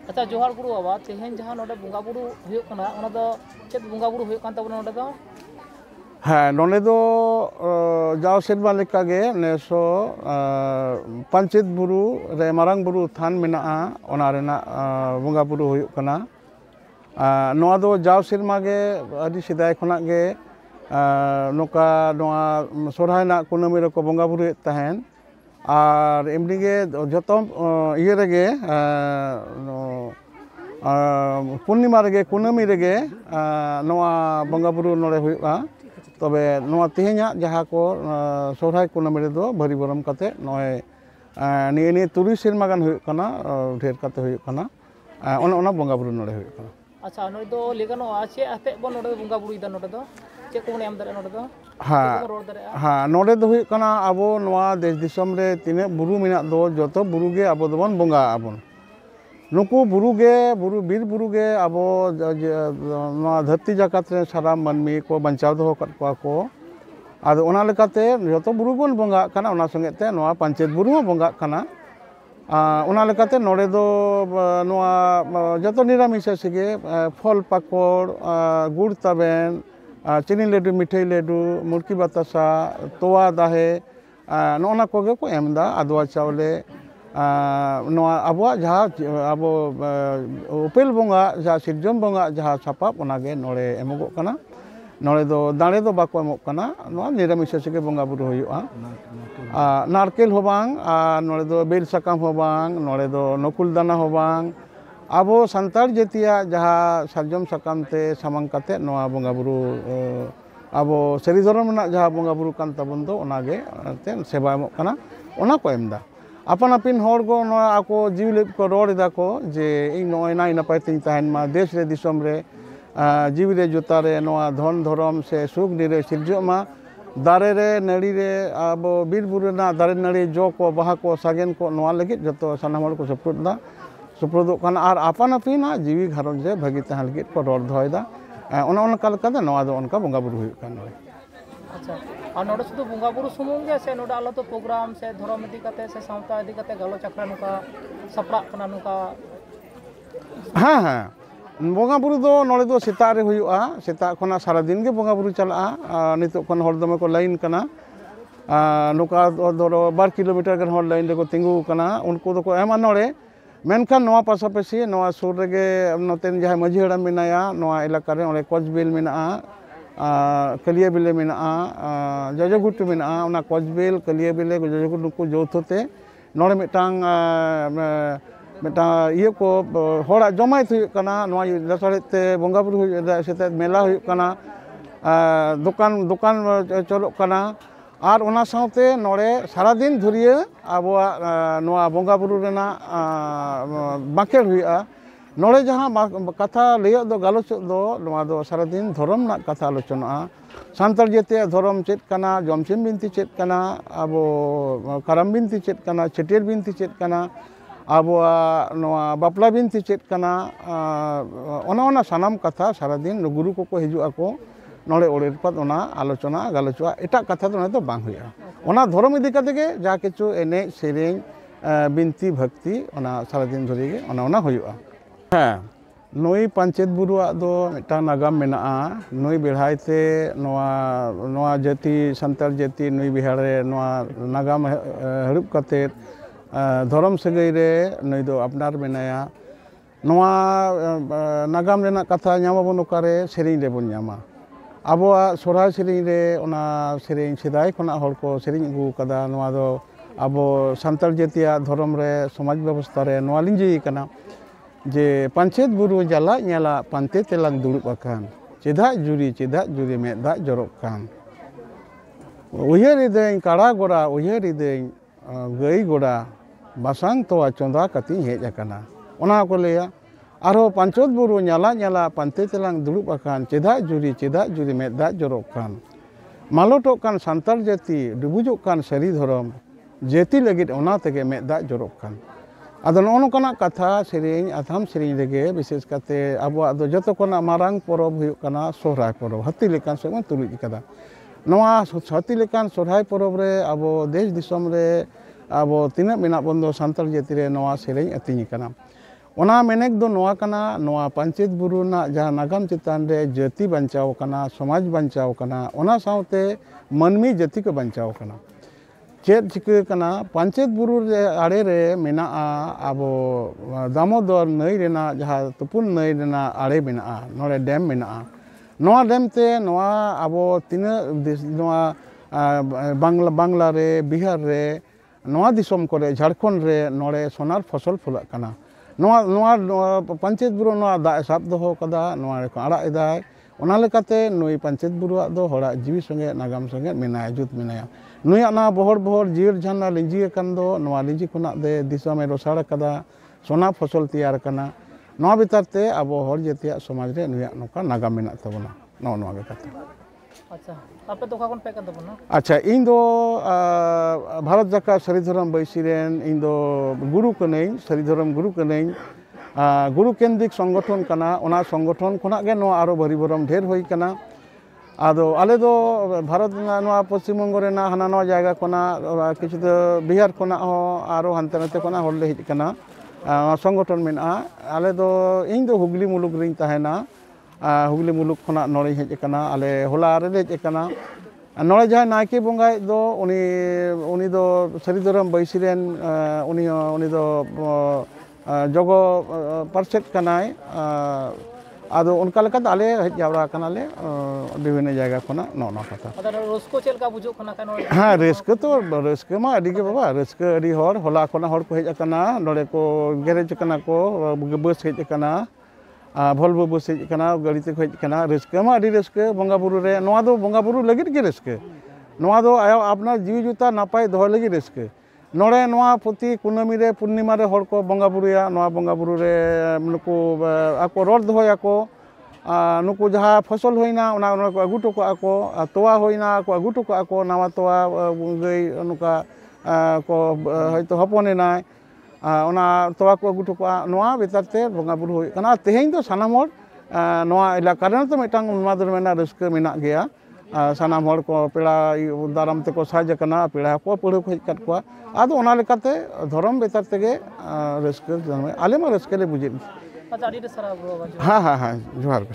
अच्छा जोहार गुरु बाबा तेहेन जहां नोडे बुंगा बुरु हुयुग कना ओना दो चेद बुंगा बुरु हुयुग कान ताबोना नोडे दो हाँ नोडे दो जाओ सेरवा लेका गे नेसो पंचित बुरु रे मारांग बुरु थान मेनाआ ओना रेना बुंगा बुरु हुयुग कना नोआ दो जाओ सेरमा गे आदि सिदाय खना गे नोका नोआ सोरहाय ना कुनामी रे को बुंगा बुरु तहन और एमनी गे जतो इये रेगे पूर्णिमा रेगे कुनामी रेगे नोआ बुंगा बुरु नोडे हुयुगा तबे नोआ तेहेन्या जहाँ को सोरहाय कुनामी रे दो भरी बरम कते नोय निये तुरुई सेरमा गान हुयुग कना ढेर कते हुयुग कना ओना बुंगा बुरु नोडे हुयुग कना अच्छा नोय दो लेगानो आचे आते बो नोडे बुंगा बुरु इदा नोडे दो चे को एम दारे नोडे दो हाँ नोडे दो हुयुग कना आबो नोआ देश दिसम रे तिने बुरु मेना दो जतो बुरु गे आबो दोबन बुंगा आबोन नुकु बुरु गे बुरु बीर बुरु गे आबो नोआ धरती जाकात रे सारा मानमी को बंचाव दो कत को आदो ओना लेकाते जतो बुरु बोन बुंगा कना ओना संगेते नोआ पंचायत बुरु हो बुंगा कना ओना लेकाते नोडे दो नोआ जतो निरामिष सिगे फल पाकड़ गुड़ ताबेन चीनी लेडू मिठाई लेडू मुरकी बतासा तोवा दाहे नोना कोगे को एमदा आदवा चावले नोआ आबो जहाँ आबो उपेल बोंगा जहाँ सिरजन बोंगा जहाँ सापाब ओनागे नोडे एमोगो कना नोडे दो दाड़े दो बाको एमोग कना नोआ निरामिष सिगे बोंगा बुरु हुयुआ नारकेल हो बांग नोडे दो बेल साकाम हो बांग नोडे दो नकुल दाना हो बांग आबो संतार जातिया जहाँ सारजम साकाम ते सामांग काते नोआ बोंगा बुरु आबो सरी धरम ना जहाँ बोंगा बुरु कान ताबोन दो ओनागे ते सेवा एमोग कना ओना को एमदा अपन अपिन हर को नोआ आको जीवी को रोड दा को जे इन नोय नाय नपाय तिन तहन मा देश रे दिसम रे जीवी रे जोता रे नोआ धन धरम से सुख निरे सिरजो मा दारे रे नड़ी रे आबो बीर बुरु ना दारे नड़ी जो को बाहा को सागेन को नोआ लगित जतो सानाम हर को सपोर्ट सुप्रदोग काना और आपन अपिन जीवी घारंज रे भागी तहन लगित को रोड धोयदा ओना ओनका लका नोआ दो ओनका बोंगा बुरु हुयुग कान अच्छा और नोडे सुदु बुंगा बुरु सुमुंग गे से नोडे आलो तो प्रोग्राम से धर्म इदी कते से सावता इदी कते गालो चक्रा नुका सपड़ा कना नुका हाँ हाँ बोंगा बुरु दो नोडे दो सेता रे हुयुआ सेता खना सारा दिन गे बोंगा बुरु चलाआ नितो खन हर दमे को लाइन कना नुका धरो 12 किलोमीटर गन हर लाइन रे को तिंगु कना उनको दो को एमा नोडे मेनखान नोआ पासापासी नोआ सुर रेगे नोतेन जहाँ माझी हड़ाम मेनाया नोआ इलाका रे ओंडे कोचबिल मेनाआ कलिया बिले मेनाआ जजगुटु मेनाआ ओना कोचबिल कलिया बिले जजगुटु नुकु जौथोते नोडे मिटांग इये को होड़ा जमायत हुयुग कना नोआ लसाड़ेते बोंगा बुरु हुयुग सेते मेला हुयुग कना दुकान चलोग कना और ओना साउते नोडे सारा दिन धुरिया आबोआ नोआ बोंगा बुरु रेना बाकेर हुयुआ नोडे जहाँ कथा लैयो दो गालोच दो नोआ दो सारा दिन धर्म ना कथा आलोचना सान्ताल जातिया धर्म चेद कना जमसिम बिनती चेद कना आबो काराम बिनती चेद कना छेटियर बिनती चेद कना आबोआ नोआ बापला बिनती चेद कना ओना सानाम कथा सारा दिन गुरु को हिजुआ को नोडे ओडेर पद ओना आलोचना गालोचआ एटा कथा दो तो बांग हुआ ओना धर्म इदी कते गे जा किछु एने सेरें बिनती भक्ति ओना सारा दिन धरे गे ओना हुआ हाँ नई पंचायत बुरुआ दो मिटा नागाम मेनाआ नई बेढ़ाइते नोआ जाति संताल जाति नई बिहार रे नोआ नागाम हरुब कते धर्म सगै रे नई दो अपनार मेनाया नोआ नागाम रेना कथा ᱧᱟᱢᱟᱵᱚᱱ ᱚᱠᱟᱨᱮ ᱥᱮᱨᱮᱧ ᱨᱮᱵᱚᱱ ᱧᱟᱢᱟ ᱟᱵᱚᱣᱟᱜ ᱥᱚᱨᱦᱟᱭ ᱥᱮᱨᱮᱧ ᱨᱮ ᱚᱱᱟ ᱥᱮᱨᱮᱧ ᱥᱮᱫᱟᱭ ᱠᱷᱚᱱᱟᱜ ᱦᱚᱲ ᱠᱚ ᱥᱮᱨᱮᱧ ᱟᱹᱜᱩ ᱠᱟᱫᱟ ᱱᱚᱣᱟ ᱫᱚ ᱟᱵᱚ ᱥᱟᱱᱛᱟᱲ ᱡᱟᱹᱛᱤᱭᱟᱜ ᱫᱷᱚᱨᱚᱢ ᱨᱮ ᱥᱚᱢᱟᱡᱽ ᱵᱮᱵᱚᱥᱛᱷᱟ ᱨᱮ ᱱᱚᱣᱟ ᱞᱤᱸᱡᱤ ᱠᱟᱱᱟ जे पंचायत बुरु जला नेला पांते तेलांग दुड़ुब आकान चेदा जुरी मेदा जरब कान उयहर इदें काड़ा गोड़ा उयहर इदें गई गोड़ा बासांग तोवा चंदा कती हेज आकाना ओना को लेया आरो पंचायत बुरु नेला पांते तेलांग दुड़ुब आकान चेदा जुरी मेदा जरब कान मालोटोग कान सान्ताल जाति डुबुजोग कान सारी धर्म जाति लगिद ओना तेगे मेदा जरब कान आदो नोनकाना कथा सेरेኝ आथाम सेरेኝ रेगे विशेष करते आबोआ दो जतो कोना मारांग परब हुयुग काना सोहराय परब हाती लेकान समय तुलुज कदा नोआ हाती लेकान सोहराय परब रे आबो देश दिसम रे आबो तिना मेना बंदो सान्ताल जाति रे नोआ सेरेኝ अतिኝ काना ᱚᱱᱟ ᱢᱮᱱᱮᱠ ᱫᱚ ᱱᱚᱣᱟ ᱠᱟᱱᱟ, ᱱᱚᱣᱟ ᱯᱟᱧᱪᱮᱛ ᱵᱩᱨᱩ ᱨᱮᱱᱟᱜ ᱡᱟᱦᱟᱸ ᱱᱟᱜᱟᱢ ᱪᱮᱛᱟᱱ ᱨᱮ ᱡᱟᱹᱛᱤ ᱵᱟᱧᱪᱟᱣ ᱠᱟᱱᱟ, ᱥᱚᱢᱟᱡᱽ ᱵᱟᱧᱪᱟᱣ ᱠᱟᱱᱟ, ᱚᱱᱟ ᱥᱟᱶᱛᱮ ᱢᱟᱹᱱᱢᱤ ᱡᱟᱹᱛᱤ ᱠᱚ ᱵᱟᱧᱪᱟᱣ ᱠᱟᱱᱟ। ᱪᱮᱫ ᱪᱤᱠᱟᱹ ᱠᱟᱱᱟ, ᱯᱟᱧᱪᱮᱛ ᱵᱩᱨᱩ ᱨᱮ ᱟᱲᱮ ᱨᱮ ᱢᱮᱱᱟᱜᱼᱟ ᱟᱵᱚ ᱫᱟᱢᱳᱫᱚᱨ ᱱᱟᱹᱭ ᱨᱮᱱᱟᱜ ᱡᱟᱦᱟᱸ ᱛᱩᱯᱩᱱ ᱱᱟᱹᱭ ᱨᱮᱱᱟᱜ ᱟᱲᱮ ᱢᱮᱱᱟᱜᱼᱟ, ᱱᱚᱰᱮ ᱰᱮᱢ ᱢᱮᱱᱟᱜᱼᱟ। ᱱᱚᱣᱟ ᱰᱮᱢ ᱛᱮ ᱱᱚᱣᱟ ᱟᱵᱚ ᱛᱤᱱᱟᱹᱜ ᱱᱚᱣᱟ ᱵᱟᱝᱞᱟ ᱨᱮ, ᱵᱤᱦᱟᱨ ᱨᱮ, ᱱᱚᱣᱟ ᱫᱤᱥᱚᱢ ᱠᱚᱨᱮ, ᱡᱷᱟᱲᱠᱷᱚᱸᱰ ᱨᱮ ᱱᱚᱰᱮ ᱥᱳᱱᱟᱨ ᱯᱷᱚᱥᱚᱞ ᱯᱷᱚᱞᱟᱜ ᱠᱟᱱᱟ। ᱱᱚᱣᱟ ᱯᱟᱧᱪᱮᱛ ᱵᱩᱨᱩ ᱱᱚᱣᱟ ᱫᱟᱜ ᱮ ᱥᱟᱵ ᱫᱚᱦᱚ ᱠᱟᱫᱟ, ᱱᱚᱣᱟ ᱨᱮᱠᱚ ᱟᱲᱟᱜ ᱮᱫᱟᱭ। ᱚᱱᱟ ᱞᱮᱠᱟᱛᱮ ᱱᱩᱭ ᱯᱟᱧᱪᱮᱛ ᱵᱩᱨᱩᱣᱟᱜ ᱫᱚ ᱦᱚᱲᱟᱜ ᱡᱤᱣᱤ ᱥᱚᱸᱜᱮ ᱱᱟᱜᱟᱢ ᱥᱚᱸᱜᱮ ᱢᱮᱱᱟᱭᱟ, ᱡᱩᱛ ᱢᱮᱱᱟᱭᱟ। ᱱᱩᱭᱟᱜ ᱱᱚᱣᱟ ᱵᱚᱦᱚᱲ ᱵᱚᱦᱚᱲ ᱡᱤᱭᱟᱹᱲ ᱡᱷᱟᱨᱱᱟ ᱞᱤᱸᱡᱤ ᱟᱠᱟᱱ ᱫᱚ, ᱱᱚᱣᱟ ᱞᱤᱸᱡᱤ ᱠᱷᱚᱱᱟᱜ ᱫᱤᱥᱚᱢᱮ ᱨᱚᱥᱟᱲ ᱟᱠᱟᱫᱟ, ᱥᱳᱱᱟ ᱯᱷᱚᱥᱚᱞ ᱛᱮᱭᱟᱨ ᱟᱠᱟᱱᱟ। ᱱᱚᱣᱟ ᱵᱷᱤᱛᱟᱨ ᱛᱮ ᱟᱵᱚ ᱦᱚᱲ ᱡᱟᱹᱛᱤᱭᱟᱜ ᱥᱚᱢᱟᱡᱽ ᱨᱮ ᱱᱩᱭᱟᱜ ᱱᱚᱝᱠᱟ ᱱᱟᱜᱟᱢ ᱢᱮᱱᱟᱜ ᱛᱟᱵᱚᱱᱟ। ᱱᱚᱜᱼᱚ ᱱᱚᱣᱟ ᱜᱮ ᱠᱟᱛᱷᱟ। ᱟᱪᱪᱷᱟ, ᱟᱯᱮ ᱫᱚ ᱚᱠᱟ ᱠᱷᱚᱱ ᱯᱮ ᱦᱮᱡ ᱠᱟᱱ ᱛᱟᱵᱚᱱᱟ? ᱟᱪᱪᱷᱟ, ᱤᱧ ᱫᱚ ᱵᱷᱟᱨᱚᱛ ᱡᱟᱠᱟᱛ ᱥᱟᱹᱨᱤ ᱫᱷᱚᱨᱚᱢ ᱵᱟᱹᱭᱥᱤ ᱨᱮᱱ ᱤᱧ ᱫᱚ ᱜᱩᱨᱩ ᱠᱟᱹᱱᱟᱹᱧ, ᱥᱟᱹᱨᱤ ᱫᱷᱚᱨᱚᱢ ᱜᱩᱨᱩ ᱠᱟᱹᱱᱟᱹᱧ। ᱜᱩᱨᱩ ᱠᱮᱱᱫᱨᱤᱠ ᱥᱚᱝᱜᱚᱴᱷᱚᱱ ᱠᱟᱱᱟ, ᱚᱱᱟ ᱥᱚᱝᱜᱚᱴᱷᱚᱱ ᱠᱷᱚᱱᱟᱜ ᱜᱮ ᱱᱚᱣᱟ ᱟᱨᱚ ᱵᱷᱟᱹᱨᱤ ᱵᱷᱚᱨᱚᱢ ᱰᱷᱮᱨ ᱦᱩᱭ ᱠᱟᱱᱟ। ᱟᱫᱚ ᱟᱞᱮ ᱫᱚ ᱵᱷᱟᱨᱚᱛ ᱨᱮᱱᱟᱜ ᱱᱚᱣᱟ ᱯᱚᱥᱪᱤᱢ ᱵᱚᱝᱜᱚ ᱨᱮᱱᱟᱜ ᱦᱟᱱᱟ ᱱᱚᱣᱟ ᱡᱟᱭᱜᱟ ᱠᱷᱚᱱᱟᱜ, ᱠᱤᱪᱷᱩ ᱫᱚ ᱵᱤᱦᱟᱨ ᱠᱷᱚᱱᱟᱜ ᱦᱚᱸ ᱟᱨᱚ ᱦᱟᱱᱛᱮ ᱱᱟᱛᱮ ᱠᱷᱚᱱᱟᱜ ᱦᱚᱲ ᱞᱮ ᱦᱮᱡ ᱟᱠᱟᱱᱟ। ᱥᱚᱝᱜᱚᱴᱷᱚᱱ ᱢᱮᱱᱟᱜᱼᱟ। ᱟᱞᱮ ᱫᱚ, ᱤᱧ ᱫᱚ ᱦᱩᱜᱽᱞᱤ ᱢᱩᱞᱩᱠ ᱨᱤᱧ ᱛᱟᱦᱮᱱᱟ। ᱦᱩᱜᱽᱞᱤ ᱢᱩᱞᱩᱠ ᱠᱷᱚᱱᱟᱜ ᱱᱚᱰᱮᱧ ᱦᱮᱡ ᱟᱠᱟᱱᱟ। ᱟᱞᱮ ᱦᱚᱞᱟ ᱨᱮᱞᱮ ᱦᱮᱡ ᱟᱠᱟᱱᱟ। ᱱᱚᱰᱮ ᱡᱟᱦᱟᱸᱭ ᱱᱟᱭᱠᱮ ᱵᱚᱸᱜᱟᱭᱤᱡ ᱫᱚ, ᱩᱱᱤ ᱫᱚ ᱥᱟᱹᱨᱤ ᱫᱷᱚᱨᱚᱢ ᱵᱟᱹᱭᱥᱤ ᱨᱮᱱ, ᱩᱱᱤ ᱫᱚ ᱡᱚᱜᱚ ᱯᱟᱨᱥᱮᱫ ᱠᱟᱱᱟᱭ। ᱟᱫᱚ ᱚᱱᱠᱟ ᱞᱮᱠᱟᱛᱮ ᱟᱞᱮ ᱦᱮᱡ ᱡᱟᱣᱨᱟ ᱟᱠᱟᱱᱟᱞᱮ ᱵᱤᱵᱷᱤᱱᱱᱚ ᱡᱟᱭᱜᱟ ᱠᱷᱚᱱᱟᱜ, ᱱᱚᱜᱼᱚ ᱱᱚᱣᱟ ᱠᱟᱛᱷᱟ। ᱟᱫᱚ ᱨᱟᱹᱥᱠᱟᱹ ᱪᱮᱫ ᱞᱮᱠᱟ ᱵᱩᱡᱷᱟᱹᱜ ᱠᱟᱱᱟ? ᱦᱮᱸ, ᱨᱟᱹᱥᱠᱟᱹ ᱛᱚ ᱨᱟᱹᱥᱠᱟᱹ ᱢᱟ ᱟᱹᱰᱤ ᱜᱮ ᱵᱟᱵᱟ, ᱨᱟᱹᱥᱠᱟᱹ ᱟᱹᱰᱤ ᱦᱚᱲ, ᱦᱚᱞᱟ ᱠᱷᱚᱱᱟᱜ ᱦᱚᱲ ᱠᱚ ᱦᱮᱡ ᱟᱠᱟᱱᱟ, ᱱᱚᱰᱮ ᱠᱚ ᱜᱮᱨᱮᱡ ᱟᱠᱟᱱᱟ ᱠᱚ, ᱵᱟᱥ ᱦᱮᱡ ᱟᱠᱟᱱᱟ, ᱵᱷᱚᱞᱵᱚ ᱵᱟᱥ ᱦᱮᱡ ᱟᱠᱟᱱᱟ, ᱜᱟᱹᱰᱤ ᱛᱮᱠᱚ ᱦᱮᱡ ᱟᱠᱟᱱᱟ। ᱨᱟᱹᱥᱠᱟᱹ ᱢᱟ ᱟᱹᱰᱤ ᱨᱟᱹᱥᱠᱟᱹ ᱵᱚᱸᱜᱟ ᱵᱩᱨᱩ ᱨᱮ, ᱱᱚᱣᱟ ᱫᱚ ᱵᱚᱸᱜᱟ ᱵᱩᱨᱩ ᱞᱟᱹᱜᱤᱫ ᱜᱮ ᱨᱟᱹᱥᱠᱟᱹ। ᱱᱚᱣᱟ ᱫᱚ ᱟᱯᱱᱟᱨ ᱡᱤᱣᱤ ᱡᱩᱛᱟ ᱱᱟᱯᱟᱭ ᱫᱚᱦᱚ ᱞᱟᱹᱜᱤᱫ ᱨᱟᱹᱥᱠᱟᱹ। ᱱᱚᱰᱮ ᱱᱚᱣᱟ ᱯᱨᱚᱛᱤ ᱠᱩᱱᱟᱹᱢᱤ ᱨᱮ, ᱯᱩᱨᱱᱤᱢᱟ ᱨᱮ ᱦᱚᱲ ᱠᱚ ᱵᱚᱸᱜᱟ ᱵᱩᱨᱩᱭᱟ। ᱱᱚᱣᱟ ᱵᱚᱸᱜᱟ ᱵᱩᱨᱩ ᱨᱮ ᱱᱩᱠᱩ ᱟᱠᱚ ᱨᱚᱲ ᱫᱚᱦᱚᱭᱟᱠᱚ। ᱱᱩᱠᱩ ᱡᱟᱦᱟᱸ ᱯᱷᱚᱥᱚᱞ ᱦᱩᱭᱱᱟ ᱚᱱᱟ ᱠᱚ ᱟᱹᱜᱩ ᱦᱚᱴᱚ ᱠᱟᱜᱼᱟ ᱠᱚ, ᱛᱚᱣᱟ ᱦᱩᱭᱱᱟ ᱠᱚ ᱟᱹᱜᱩ ᱦᱚᱴᱚ ᱠᱟᱜᱼᱟ ᱠᱚ, ᱱᱟᱣᱟ ᱛᱚᱣᱟ ᱜᱟᱹᱭ ᱱᱚᱝᱠᱟ ᱠᱚ ᱦᱚᱭᱛᱳ ᱦᱚᱯᱚᱱᱮᱱᱟᱭ, ᱚᱱᱟ ᱛᱚᱣᱟ ᱠᱚ ᱟᱹᱜᱩ ᱦᱚᱴᱚ ᱠᱟᱜᱼᱟ। ᱱᱚᱣᱟ ᱵᱷᱤᱛᱟᱨ ᱛᱮ ᱵᱚᱸᱜᱟ ᱵᱩᱨᱩ ᱦᱩᱭᱩᱜ ᱠᱟᱱᱟ। ᱟᱨ ᱛᱮᱦᱮᱧ ᱫᱚ ᱥᱟᱱᱟᱢ ᱦᱚᱲ ᱱᱚᱣᱟ ᱮᱞᱟᱠᱟ ᱨᱮᱱ ᱛᱚ ᱢᱤᱫᱴᱟᱝ ᱩᱱᱢᱟᱫ ᱨᱮᱱᱟᱜ ᱨᱟᱹᱥᱠᱟᱹ ᱢᱮᱱᱟᱜ ᱜᱮᱭᱟ। ᱥᱟᱱᱟᱢ ᱦᱚᱲ ᱠᱚ ᱯᱮᱲᱟ ᱫᱟᱨᱟᱢ ᱛᱮᱠᱚ ᱥᱟᱡ ᱟᱠᱟᱱᱟ, ᱯᱮᱲᱟ ᱠᱚ ᱯᱟᱹᱲᱦᱟᱹ ᱠᱚ ᱦᱮᱡ ᱟᱠᱟᱫ ᱠᱚᱣᱟ। ᱟᱫᱚ ᱚᱱᱟ ᱞᱮᱠᱟᱛᱮ ᱫᱷᱚᱨᱚᱢ ᱵᱷᱤᱛᱟᱨ ᱛᱮᱜᱮ ᱨᱟᱹᱥᱠᱟᱹ, ᱟᱞᱮ ᱢᱟ ᱨᱟᱹᱥᱠᱟᱹ ᱞᱮ ᱵᱩᱡᱮᱫ। ᱟᱪᱪᱷᱟ, ᱟᱹᱰᱤ ᱟᱹᱰᱤ ᱥᱟᱨᱦᱟᱣ ᱵᱟᱵᱟ। ᱦᱮᱸ ᱦᱮᱸ ᱦᱮᱸ, ᱡᱚᱦᱟᱨ ᱜᱮ।